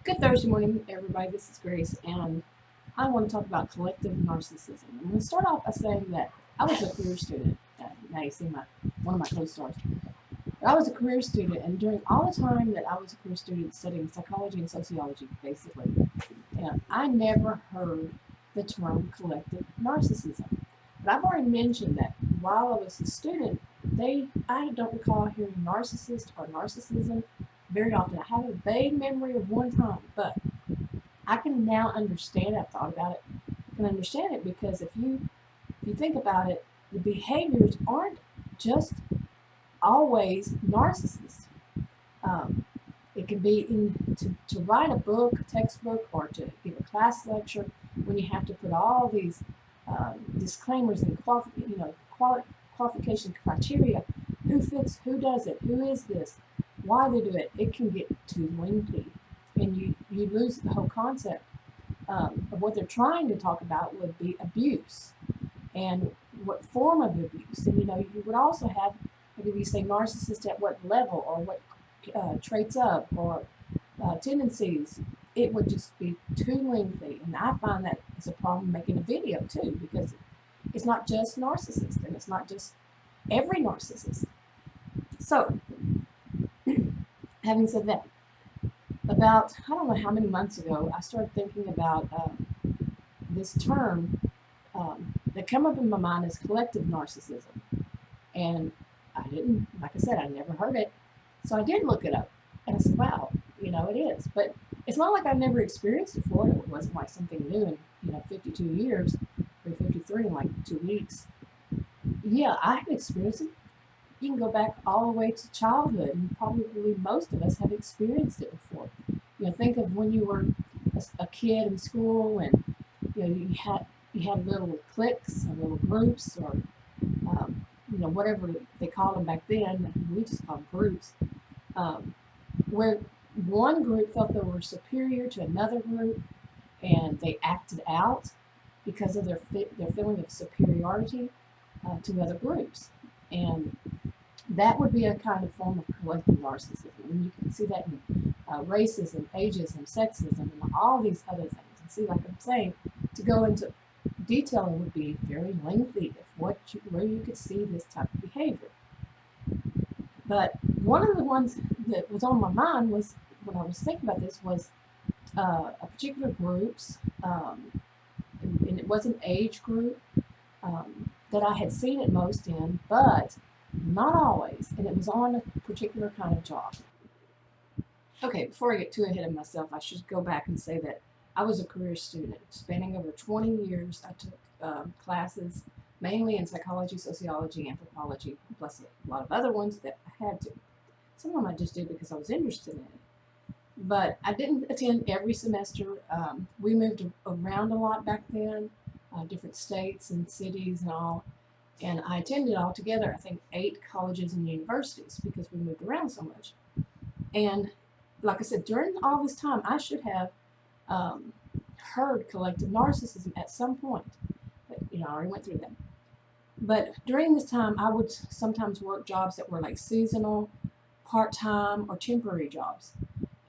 Good Thursday morning, everybody. This is Grace, and I want to talk about collective narcissism. I'm going to start off by saying that I was a career student. Now you see one of my co-stars. But I was a career student, and during all the time that I was a career student studying psychology and sociology, basically, I never heard the term collective narcissism. But I've already mentioned that while I was a student, I don't recall hearing narcissist or narcissism very often. I have a vague memory of one time, but I can now understand. I've thought about it. I can understand it because if you think about it, the behaviors aren't just always narcissists. Um, it can be to write a book, a textbook, or to give a class lecture when you have to put all these disclaimers and qualification criteria. Who fits? Who does it? Who is this? Why they do it? It can get too lengthy, and you lose the whole concept of what they're trying to talk about would be abuse and what form of abuse. And you would also have, like if you say narcissist at what level or what traits of or tendencies, it would just be too lengthy. And I find that it's a problem making a video too, because it's not just narcissist and it's not just every narcissist. So, having said that, about I don't know how many months ago, I started thinking about this term that came up in my mind as collective narcissism. And I didn't, like I said, I never heard it. So I did look it up. And I said, wow, it is. But it's not like I've never experienced it before. It wasn't like something new in, 52 years or 53 in like 2 weeks. Yeah, I have experienced it. You can go back all the way to childhood, and probably most of us have experienced it before. Think of when you were a kid in school, and you had little cliques or little groups, or whatever they called them back then. We just called them groups, where one group felt they were superior to another group, and they acted out because of their feeling of superiority to other groups. And that would be a kind of form of collective narcissism. And you can see that in racism, ageism, sexism, and all these other things. And see, like I'm saying, to go into detail would be very lengthy of where you could see this type of behavior. But one of the ones that was on my mind was, when I was thinking about this, was a particular group's, and it was an age group that I had seen it most in, but not always, and it was on a particular kind of job. Okay, before I get too ahead of myself, I should go back and say that I was a career student. Spanning over 20 years, I took classes mainly in psychology, sociology, anthropology, plus a lot of other ones that I had to. Some of them I just did because I was interested in it. But I didn't attend every semester. We moved around a lot back then, different states and cities and all. And I attended altogether, I think, 8 colleges and universities because we moved around so much. And like I said, during all this time, I should have heard collective narcissism at some point. But, I already went through that. But during this time, I would sometimes work jobs that were like seasonal, part-time, or temporary jobs.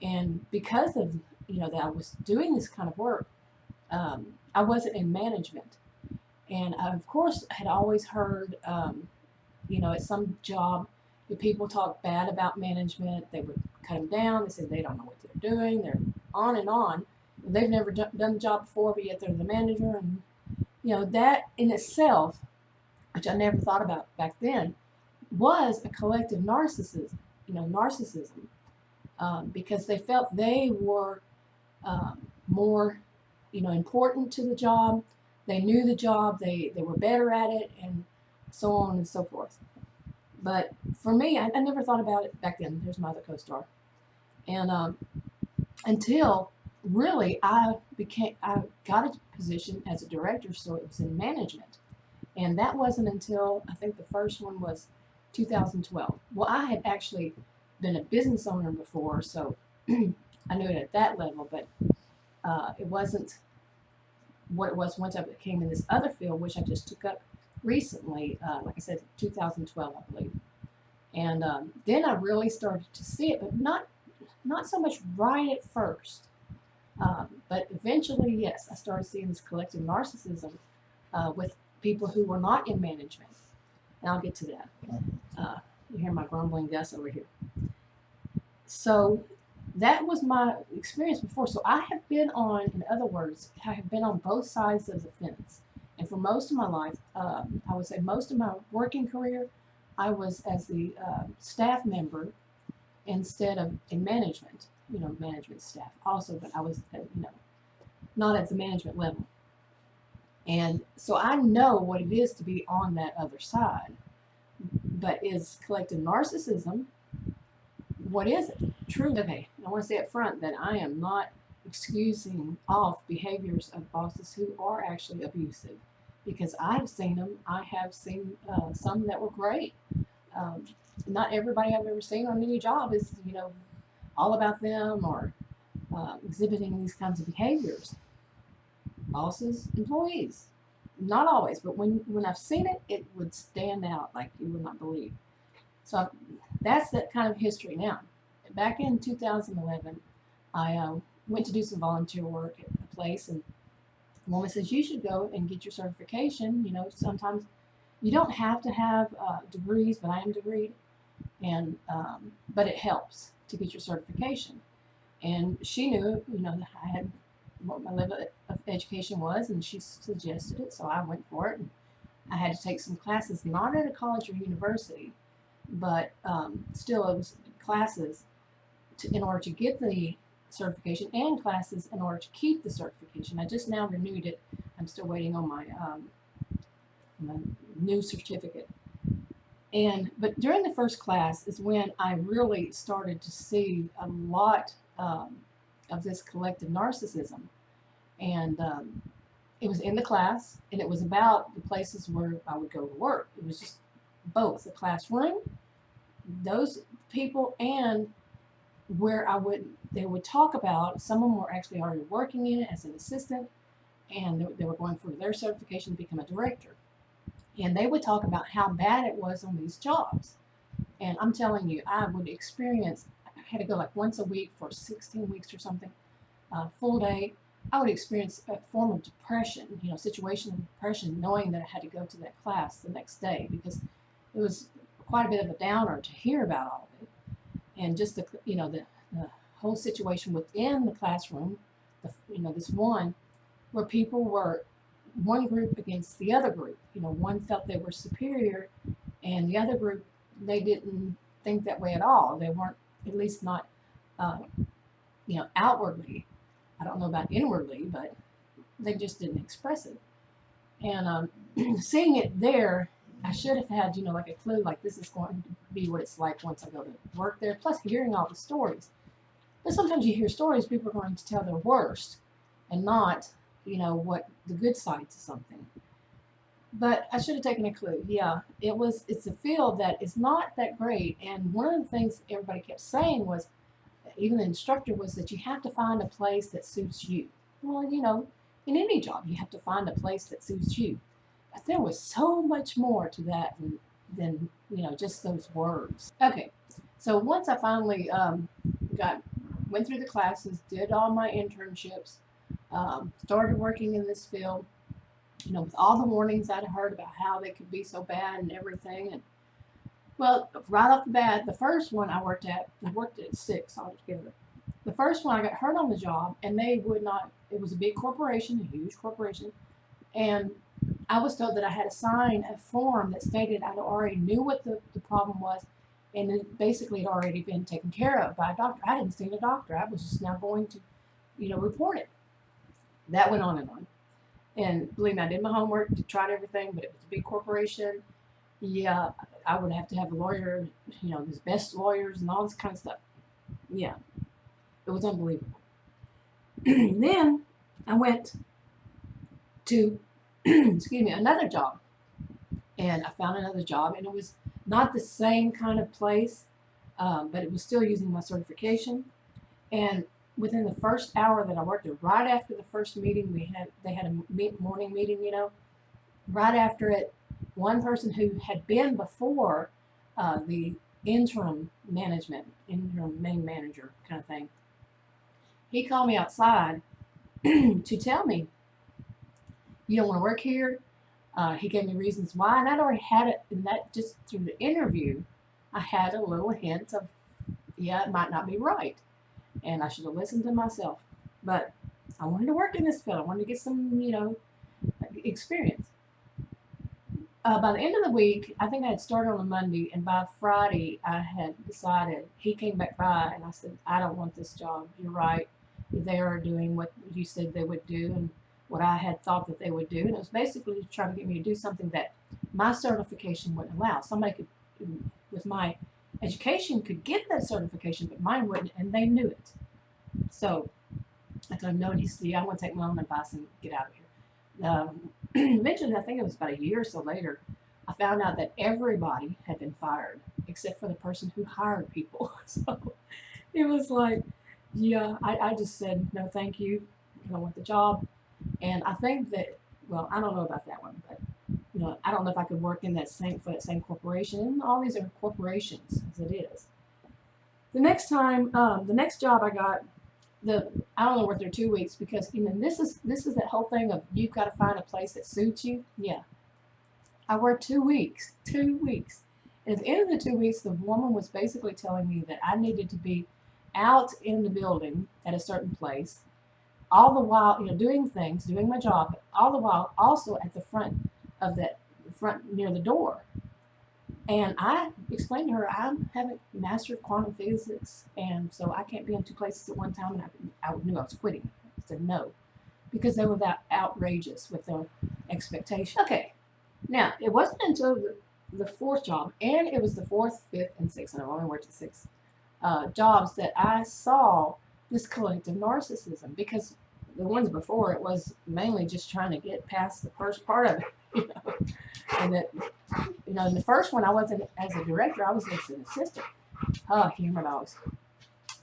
And because of, that I was doing this kind of work, I wasn't in management. And I, of course, had always heard, at some job, the people talk bad about management. They would cut them down. They said they don't know what they're doing. They're on and on. They've never done the job before, but yet they're the manager. And, that in itself, which I never thought about back then, was a collective narcissism, because they felt they were more, important to the job. They knew the job, they were better at it, and so on and so forth. But for me, I never thought about it back then. There's my other co-star. And until really I got a position as a director, so it was in management. And that wasn't until, I think the first one was 2012. Well, I had actually been a business owner before, so I knew it at that level, but it wasn't what it was once I came in this other field, which I just took up recently, like I said, 2012, I believe. And then I really started to see it, but not so much right at first. But eventually, yes, I started seeing this collective narcissism with people who were not in management. And I'll get to that. You hear my grumbling Gus over here. So that was my experience before. So I have been on, in other words, I have been on both sides of the fence. And for most of my life, I would say most of my working career, I was as the staff member instead of in management, management staff also, but I was, not at the management level. And so I know what it is to be on that other side. But is collective narcissism, what is it? True. Okay, I want to say up front that I am not excusing off behaviors of bosses who are actually abusive, because I've seen them. I have seen some that were great. Not everybody I've ever seen on any job is, all about them or exhibiting these kinds of behaviors. Bosses, employees, not always, but when I've seen it, it would stand out like you would not believe. So that's that kind of history. Now, back in 2011, I went to do some volunteer work at a place, and the woman says, you should go and get your certification. Sometimes you don't have to have degrees, but I am degreed, and but it helps to get your certification. And she knew, that I had what my level of education was, and she suggested it, so I went for it. And I had to take some classes, not at a college or university, but still it was classes in order to get the certification, and classes in order to keep the certification. I just now renewed it. I'm still waiting on my new certificate. But during the first class is when I really started to see a lot of this collective narcissism. And it was in the class, and it was about the places where I would go to work. It was just both the classroom, those people, and where they would talk about, some of them were actually already working in it as an assistant, and they were going for their certification to become a director. And they would talk about how bad it was on these jobs. And I'm telling you, I would experience, I had to go like once a week for 16 weeks or something, full day. I would experience a form of depression, situation of depression, knowing that I had to go to that class the next day, because it was quite a bit of a downer to hear about all of it. And just the whole situation within the classroom, this one where people were one group against the other group. One felt they were superior, and the other group, they didn't think that way at all. They weren't, at least not, outwardly. I don't know about inwardly, but they just didn't express it. And seeing it there, I should have had, like a clue, like this is going to be what it's like once I go to work there. Plus, hearing all the stories. But sometimes you hear stories, people are going to tell their worst and not, what the good sides of something. But I should have taken a clue. Yeah, it's a field that is not that great. And one of the things everybody kept saying was, even the instructor, was that you have to find a place that suits you. Well, in any job, you have to find a place that suits you. But there was so much more to that than just those words. Okay, so once I finally went through the classes, did all my internships, started working in this field, with all the warnings I'd heard about how they could be so bad and everything. And well, right off the bat, the first one I worked at 6 altogether. The first one I got hurt on the job, and they would not, it was a big corporation, a huge corporation, and I was told that I had to sign a form that stated I already knew what the problem was, and it basically had already been taken care of by a doctor. I hadn't seen a doctor. I was just now going to, report it. That went on and on. And believe me, I did my homework, tried everything, but it was a big corporation. Yeah, I would have to have a lawyer, the best lawyers and all this kind of stuff. Yeah, it was unbelievable. Then I went to, another job. And I found another job, and it was not the same kind of place, but it was still using my certification. And within the first hour that I worked there, right after the first meeting they had a morning meeting, right after it, one person who had been before the interim main manager kind of thing, he called me outside to tell me, you don't want to work here. He gave me reasons why, and I'd already had it, and that just through the interview, I had a little hint of, yeah, it might not be right, and I should have listened to myself. But I wanted to work in this field. I wanted to get some, experience. By the end of the week, I think I had started on a Monday, and by Friday, I had decided. He came back by, and I said, I don't want this job. You're right. They are doing what you said they would do, and what I had thought that they would do. And it was basically trying to get me to do something that my certification wouldn't allow. Somebody could, with my education, could get that certification, but mine wouldn't, and they knew it. So I told him, no, and he said, yeah, I'm going to take my own advice and get out of here. Eventually, I think it was about a year or so later, I found out that everybody had been fired except for the person who hired people. So it was like, yeah, I just said, no, thank you. I don't want the job. And I think that, well, I don't know about that one, but I don't know if I could work in that same corporation. And all these are corporations, as it is. The next job I got, I only worked there 2 weeks because this is that whole thing of you've got to find a place that suits you. Yeah, I worked 2 weeks, 2 weeks. And at the end of the 2 weeks, the woman was basically telling me that I needed to be out in the building at a certain place, all the while doing my job, but all the while also at the front near the door. And I explained to her, I haven't mastered quantum physics, and so I can't be in 2 places at one time, and I knew I was quitting. I said no, because they were that outrageous with their expectations. Okay, now, it wasn't until the 4th job, and it was the 4th, 5th, and 6th, and I've only worked at 6 jobs, that I saw this collective narcissism, because the ones before, it was mainly just trying to get past the first part of it, and that, in the first one, I wasn't as a director, I was just an assistant. Oh, humor dogs.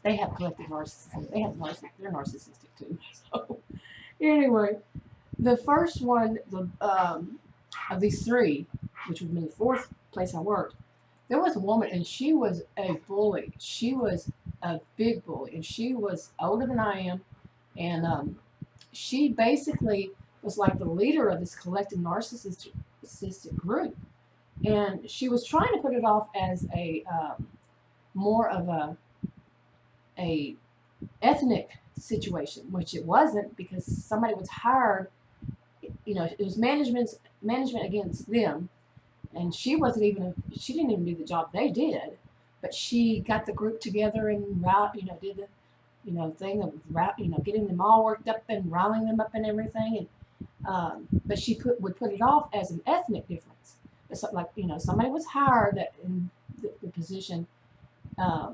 They have collective narcissism. They're narcissistic too. So, anyway, the first one of these 3, which would have been the 4th place I worked, there was a woman, and she was a bully. She was a big bully, and she was older than I am, and she basically was like the leader of this collective narcissistic group. And she was trying to put it off as a more of a ethnic situation, which it wasn't, because somebody was hired. It was management against them, and she she didn't even do the job they did, but she got the group together and did the thing of getting them all worked up and riling them up and everything, and but she would put it off as an ethnic difference. It's like, somebody was hired that in the position, a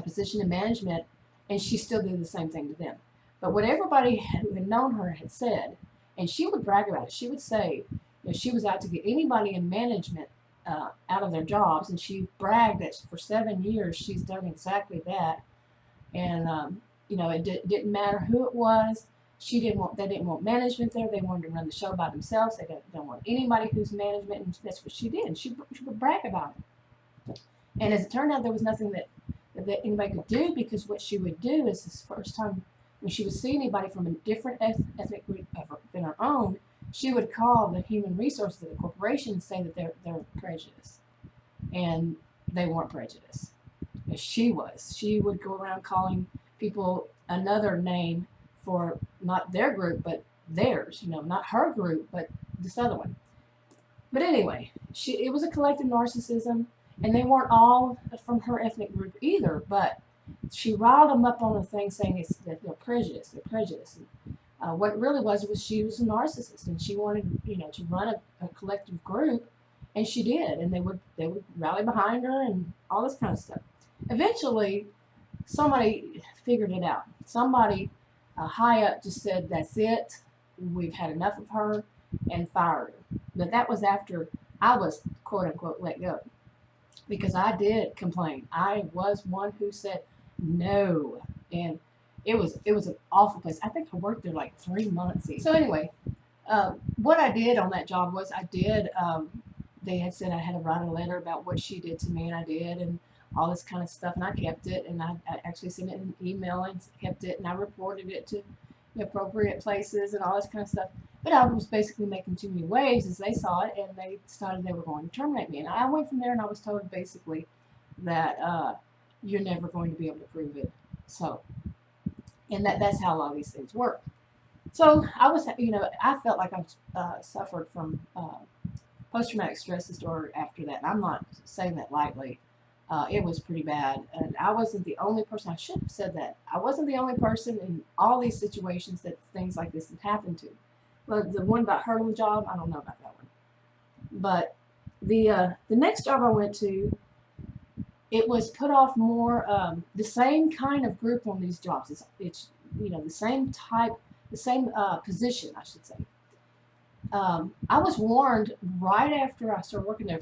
position in management, and she still did the same thing to them. But what everybody who had known her had said, and she would brag about it, she would say she was out to get anybody in management out of their jobs, and she bragged that for 7 years she's done exactly that. And it didn't matter who it was. They didn't want management there. They wanted to run the show by themselves. They don't want anybody who's management, and that's what she did. She would brag about it. And as it turned out, there was nothing that anybody could do, because what she would do is, this first time when she would see anybody from a different ethnic group than her own, she would call the human resources of the corporation and say that they're prejudiced. And they weren't prejudiced. She was. She would go around calling people another name for not their group, but theirs, not her group, but this other one. But anyway, it was a collective narcissism, and they weren't all from her ethnic group either, but she riled them up on a thing saying that they're prejudiced. And, what it really was she was a narcissist, and she wanted, to run a collective group, and she did, and they would rally behind her and all this kind of stuff. Eventually, somebody figured it out. Somebody high up just said, that's it, we've had enough of her, and fired her. But that was after I was, quote unquote, let go. Because I did complain. I was one who said no. And it was an awful place. I think I worked there like 3 months. So anyway, what I did on that job was they had said I had to write a letter about what she did to me, and I did. And all this kind of stuff, and I kept it, and I actually sent it in an email and kept it, and I reported it to the appropriate places and all this kind of stuff. But I was basically making too many waves as they saw it, and they decided they were going to terminate me. And I went from there, and I was told basically that you're never going to be able to prove it. So, and that's how a lot of these things work. So I was, I felt like I suffered from post-traumatic stress disorder after that. And I'm not saying that lightly. It was pretty bad. And I wasn't the only person. I should have said that. I wasn't the only person in all these situations that things like this had happened to. But the one about hurt on the job, I don't know about that one. But the next job I went to, it was put off more, the same kind of group on these jobs. It's the same type, the same position, I should say. I was warned right after I started working there.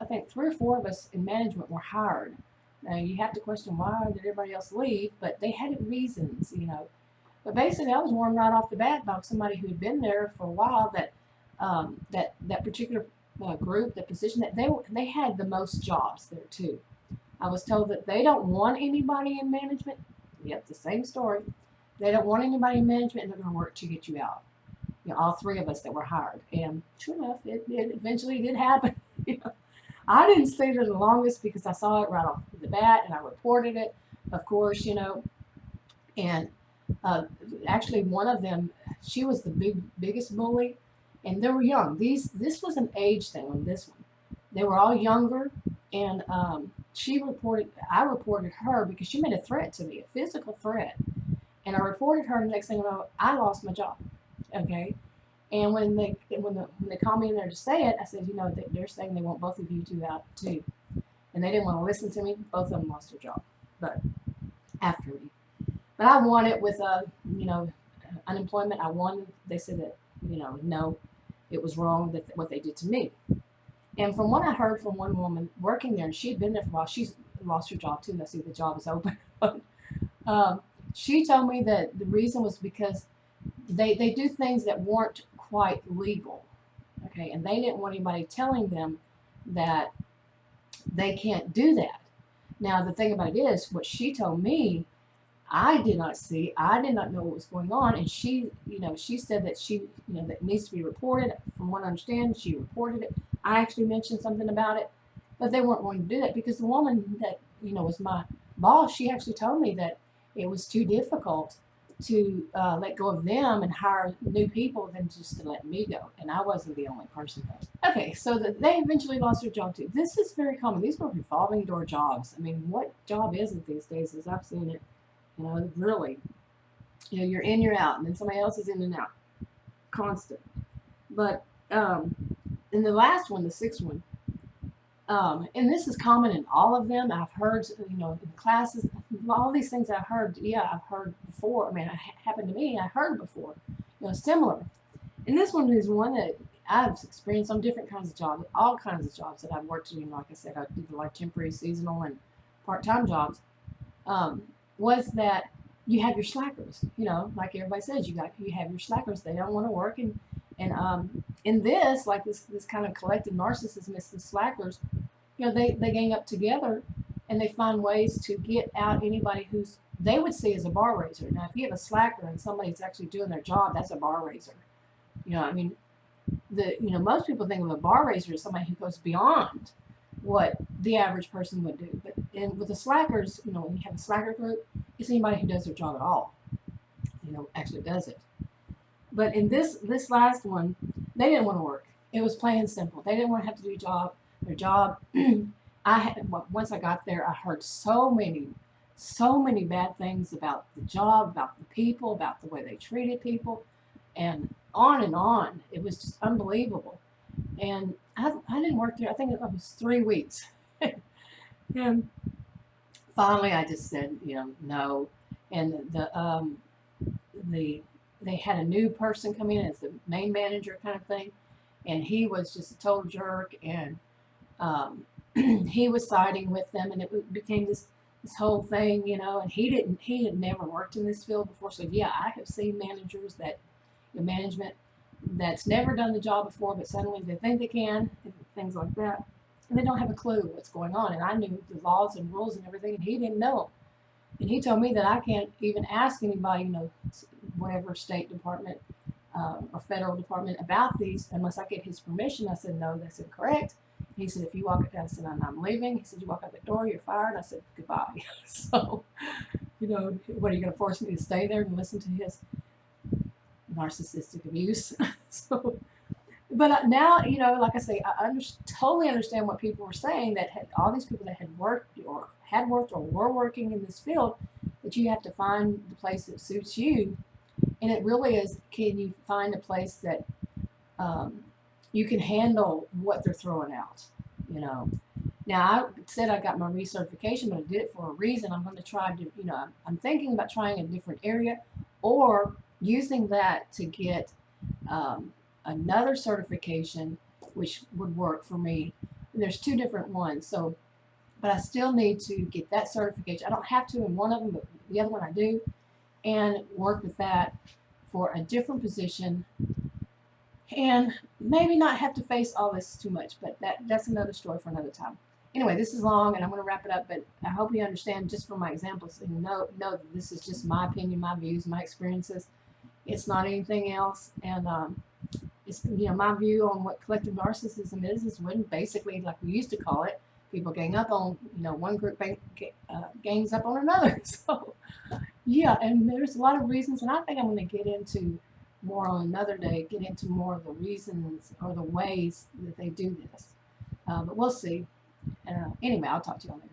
I think 3 or 4 of us in management were hired. Now you have to question why did everybody else leave, but they had reasons, But basically, I was warned right off the bat by somebody who had been there for a while that that particular group, that position, that they had the most jobs there too. I was told that they don't want anybody in management. Yep, the same story. They don't want anybody in management, and they're going to work to get you out. All 3 of us that were hired. And sure enough, it eventually did happen. I didn't stay there the longest because I saw it right off the bat, and I reported it, of course, And actually, one of them, she was the biggest bully, and they were young. This was an age thing on this one. They were all younger, and I reported her because she made a threat to me, a physical threat, and I reported her. And the next thing I know, I lost my job. Okay, and when they called me in there to say it, I said, they're saying they want both of you two out too, and they didn't want to listen to me. Both of them lost their job, but after me. But I won it with unemployment. I won. They said that no, it was wrong that what they did to me. And from what I heard from one woman working there, and she had been there for a while, she's lost her job too. I see the job is open. She told me that the reason was because they do things that weren't quite legal, okay, and they didn't want anybody telling them that they can't do that. Now the thing about it is, what she told me, I did not see. I did not know what was going on, and she said that that needs to be reported. From what I understand, she reported it. I actually mentioned something about it, but they weren't going to do that because the woman that was my boss, she actually told me that it was too difficult to let go of them and hire new people than just to let me go. And I wasn't the only person though. Okay, so they eventually lost their job too. This is very common. These are revolving door jobs. I mean, what job isn't these days as I've seen it? Really. You're in, you're out, and then somebody else is in and out. Constant. But in the last one, the 6th one, and this is common in all of them. I've heard, in classes, all these things I've heard, I've heard before. I mean, it happened to me. I heard before, similar. And this one is one that I've experienced on different kinds of jobs, all kinds of jobs that I've worked in. Like I said, I did like temporary, seasonal, and part-time jobs. Was that you have your slackers, like everybody says, you have your slackers. They don't want to work, and in this, like this kind of collective narcissism, it's the slackers. They gang up together, and they find ways to get out anybody who's they would see as a bar raiser. Now, if you have a slacker and somebody's actually doing their job, that's a bar raiser. I mean, most people think of a bar raiser as somebody who goes beyond what the average person would do. But with the slackers, when you have a slacker group, it's anybody who does their job at all, actually does it. But in this last one, they didn't want to work. It was plain and simple. They didn't want to have to do their job. Once I got there, I heard so many bad things about the job, about the people, about the way they treated people, and on and on. It was just unbelievable. And I didn't work there. I think it was 3 weeks. And finally, I just said, no. And they had a new person come in as the main manager kind of thing, and he was just a total jerk. And he was siding with them, and it became this whole thing, And he had never worked in this field before. So yeah, I have seen managers management that's never done the job before, but suddenly they think they can, and things like that. and they don't have a clue what's going on. And I knew the laws and rules and everything, and he didn't know. And he told me that I can't even ask anybody, whatever state department or federal department about these unless I get his permission. I said, no, that's incorrect. He said, if you walk, I said, I'm leaving. He said, you walk out the door, you're fired. I said, goodbye. So, what are you going to force me to stay there and listen to his narcissistic abuse? So, but now, like I say, I totally understand what people were saying, that all these people that had worked or were working in this field, that you have to find the place that suits you. And it really is, can you find a place that you can handle what they're throwing out, Now, I said I got my recertification, but I did it for a reason. I'm going to try to, I'm thinking about trying a different area or using that to get another certification, which would work for me. And there's 2 different ones. So, but I still need to get that certification. I don't have to in one of them, but the other one I do, and work with that for a different position, and maybe not have to face all this too much, but that's another story for another time. Anyway, this is long, and I'm going to wrap it up, but I hope you understand just from my examples, and know that this is just my opinion, my views, my experiences. It's not anything else, and it's, my view on what collective narcissism is when basically, like we used to call it, people gang up on, one group gangs up on another. So, yeah, and there's a lot of reasons, and I think I'm going to get into more on another day, get into more of the reasons or the ways that they do this. But we'll see. Anyway, I'll talk to you all later.